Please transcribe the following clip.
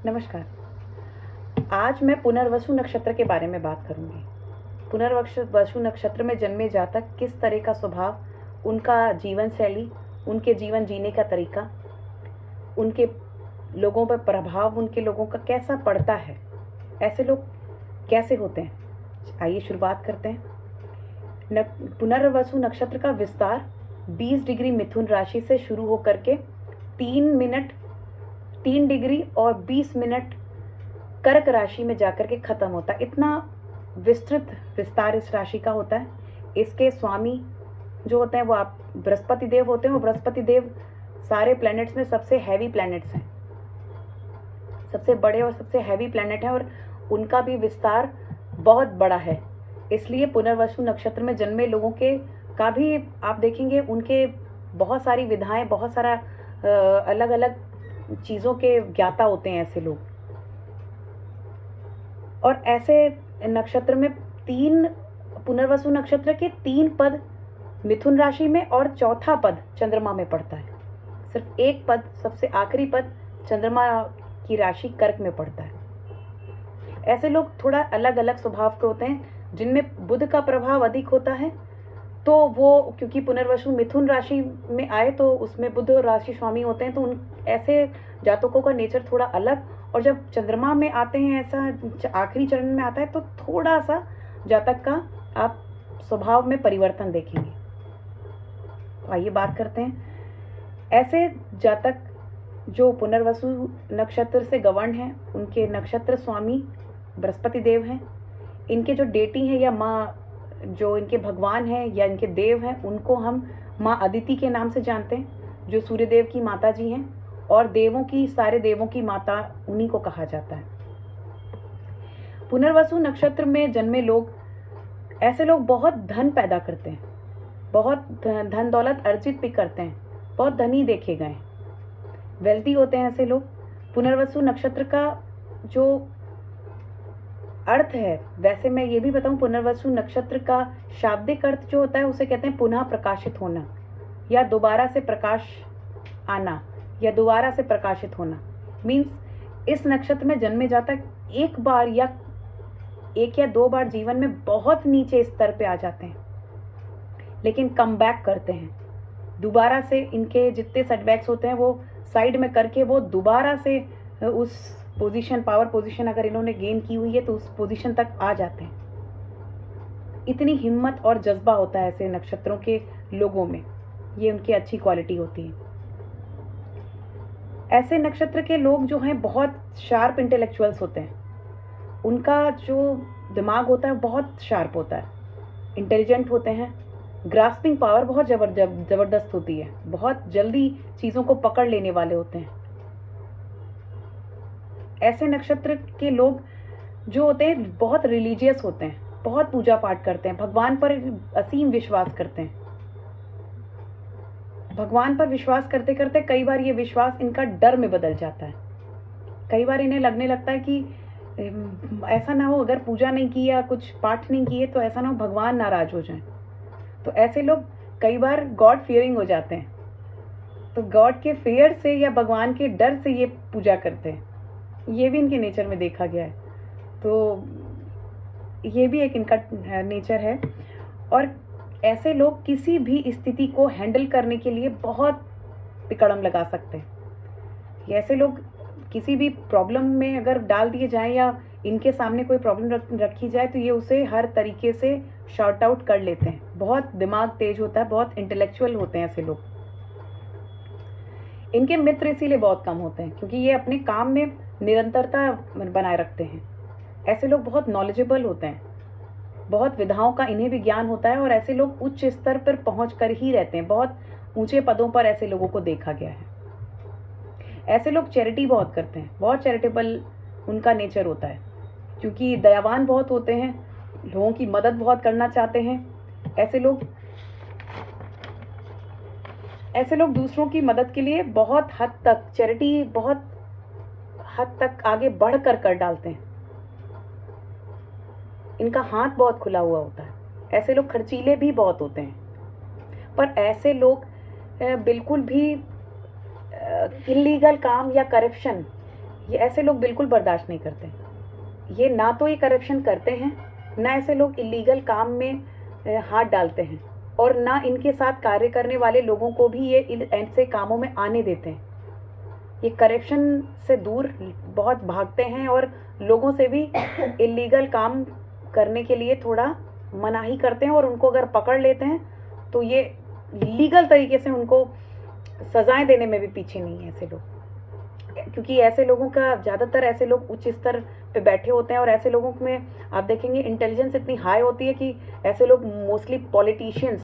नमस्कार। आज मैं पुनर्वसु नक्षत्र के बारे में बात करूंगी। पुनर्वसु नक्षत्र में जन्मे जातक किस तरह का स्वभाव, उनका जीवन शैली, उनके जीवन जीने का तरीका, उनके लोगों पर प्रभाव, उनके लोगों का कैसा पड़ता है, ऐसे लोग कैसे होते हैं। आइए शुरुआत करते हैं। पुनर्वसु नक्षत्र का विस्तार 20 डिग्री मिथुन राशि से शुरू होकर के 3 डिग्री और 20 मिनट कर्क राशि में जाकर के खत्म होता है। इतना विस्तृत विस्तार इस राशि का होता है। इसके स्वामी जो होते हैं वो आप बृहस्पति देव होते हैं। वो बृहस्पति देव सारे प्लैनेट्स में सबसे हैवी प्लैनेट्स हैं, सबसे बड़े और सबसे हैवी प्लैनेट है, और उनका भी विस्तार बहुत बड़ा है। इसलिए पुनर्वसु नक्षत्र में जन्मे लोगों के का भी आप देखेंगे, उनके बहुत सारी विधाएं, बहुत सारा अलग अलग चीज़ों के ज्ञाता होते हैं ऐसे लोग। और ऐसे नक्षत्र में पुनर्वसु नक्षत्र के 3 पद मिथुन राशि में और चौथा पद चंद्रमा में पड़ता है। सिर्फ एक पद, सबसे आखिरी पद चंद्रमा की राशि कर्क में पड़ता है। ऐसे लोग थोड़ा अलग अलग स्वभाव के होते हैं। जिनमें बुध का प्रभाव अधिक होता है, तो वो क्योंकि पुनर्वसु मिथुन राशि में आए तो उसमें बुध राशि स्वामी होते हैं, तो उन ऐसे जातकों का नेचर थोड़ा अलग। और जब चंद्रमा में आते हैं, ऐसा आखिरी चरण में आता है, तो थोड़ा सा जातक का आप स्वभाव में परिवर्तन देखेंगे। तो आइए बात करते हैं। ऐसे जातक जो पुनर्वसु नक्षत्र से गवर्न हैं, उनके नक्षत्र स्वामी बृहस्पति देव हैं। इनके जो डेटी हैं या माँ, जो इनके भगवान हैं या इनके देव हैं, उनको हम माँ अदिति के नाम से जानते हैं, जो सूर्यदेव की माता जी हैं, और देवों की, सारे देवों की माता उन्हीं को कहा जाता है। पुनर्वसु नक्षत्र में जन्मे लोग, ऐसे लोग बहुत धन पैदा करते हैं, बहुत धन दौलत अर्जित भी करते हैं, बहुत धनी देखे गए, वेल्थी होते हैं ऐसे लोग। पुनर्वसु नक्षत्र का जो अर्थ है, वैसे मैं ये भी बताऊं, पुनर्वसु नक्षत्र का शाब्दिक अर्थ जो होता है उसे कहते हैं पुनः प्रकाशित होना, या दोबारा से प्रकाश आना, या दोबारा से प्रकाशित होना। मीन्स इस नक्षत्र में जन्मे जातक एक बार या 1 या 2 बार जीवन में बहुत नीचे स्तर पे आ जाते हैं, लेकिन कम बैक करते हैं। दोबारा से इनके जितने सेटबैक्स होते हैं वो साइड में करके वो दोबारा से उस पोजीशन, पावर पोजीशन अगर इन्होंने गेन की हुई है तो उस पोजीशन तक आ जाते हैं। इतनी हिम्मत और जज्बा होता है ऐसे नक्षत्रों के लोगों में, ये उनकी अच्छी क्वालिटी होती है। ऐसे नक्षत्र के लोग जो हैं बहुत शार्प इंटेलेक्चुअल्स होते हैं। उनका जो दिमाग होता है बहुत शार्प होता है, इंटेलिजेंट होते हैं। ग्रास्पिंग पावर बहुत जबरदस्त होती है, बहुत जल्दी चीज़ों को पकड़ लेने वाले होते हैं। ऐसे नक्षत्र के लोग जो होते हैं बहुत रिलीजियस होते हैं, बहुत पूजा पाठ करते हैं, भगवान पर असीम विश्वास करते हैं। भगवान पर विश्वास करते करते कई बार ये विश्वास इनका डर में बदल जाता है। कई बार इन्हें लगने लगता है कि ऐसा ना हो, अगर पूजा नहीं की या कुछ पाठ नहीं किए तो ऐसा ना हो भगवान नाराज हो जाएं। तो ऐसे लोग कई बार गॉड फियरिंग हो जाते हैं, तो गॉड के फेयर से या भगवान के डर से ये पूजा करते हैं। ये भी इनके नेचर में देखा गया है, तो ये भी एक इनका नेचर है। और ऐसे लोग किसी भी स्थिति को हैंडल करने के लिए बहुत तिकड़म लगा सकते हैं। ऐसे लोग किसी भी प्रॉब्लम में अगर डाल दिए जाएं या इनके सामने कोई प्रॉब्लम रखी जाए तो ये उसे हर तरीके से शॉर्ट आउट कर लेते हैं। बहुत दिमाग तेज होता है, बहुत इंटेलेक्चुअल होते हैं ऐसे लोग। इनके मित्र इसीलिए बहुत कम होते हैं क्योंकि ये अपने काम में निरंतरता बनाए रखते हैं। ऐसे लोग बहुत नॉलेजेबल होते हैं, बहुत विधाओं का इन्हें भी ज्ञान होता है, और ऐसे लोग उच्च स्तर पर पहुंच कर ही रहते हैं। बहुत ऊंचे पदों पर ऐसे लोगों को देखा गया है। ऐसे लोग चैरिटी बहुत करते हैं, बहुत चैरिटेबल उनका नेचर होता है, क्योंकि दयावान बहुत होते हैं, लोगों की मदद बहुत करना चाहते हैं। ऐसे लोग दूसरों की मदद के लिए बहुत हद तक चैरिटी, बहुत हद तक आगे बढ़कर कर डालते हैं। इनका हाथ बहुत खुला हुआ होता है। ऐसे लोग खर्चीले भी बहुत होते हैं, पर ऐसे लोग बिल्कुल भी इलीगल काम या करप्शन ये ऐसे लोग बिल्कुल बर्दाश्त नहीं करते। ये ना तो ये करप्शन करते हैं, ना ऐसे लोग इलीगल काम में हाथ डालते हैं, और ना इनके साथ कार्य करने वाले लोगों को भी ये ऐसे कामों में आने देते हैं। ये करप्शन से दूर बहुत भागते हैं और लोगों से भी इलीगल काम करने के लिए थोड़ा मनाही करते हैं, और उनको अगर पकड़ लेते हैं तो ये लीगल तरीके से उनको सजाएं देने में भी पीछे नहीं है ऐसे लोग। क्योंकि ऐसे लोगों का ज़्यादातर ऐसे लोग उच्च स्तर पे बैठे होते हैं, और ऐसे लोगों में आप देखेंगे इंटेलिजेंस इतनी हाई होती है कि ऐसे लोग मोस्टली पॉलिटिशियंस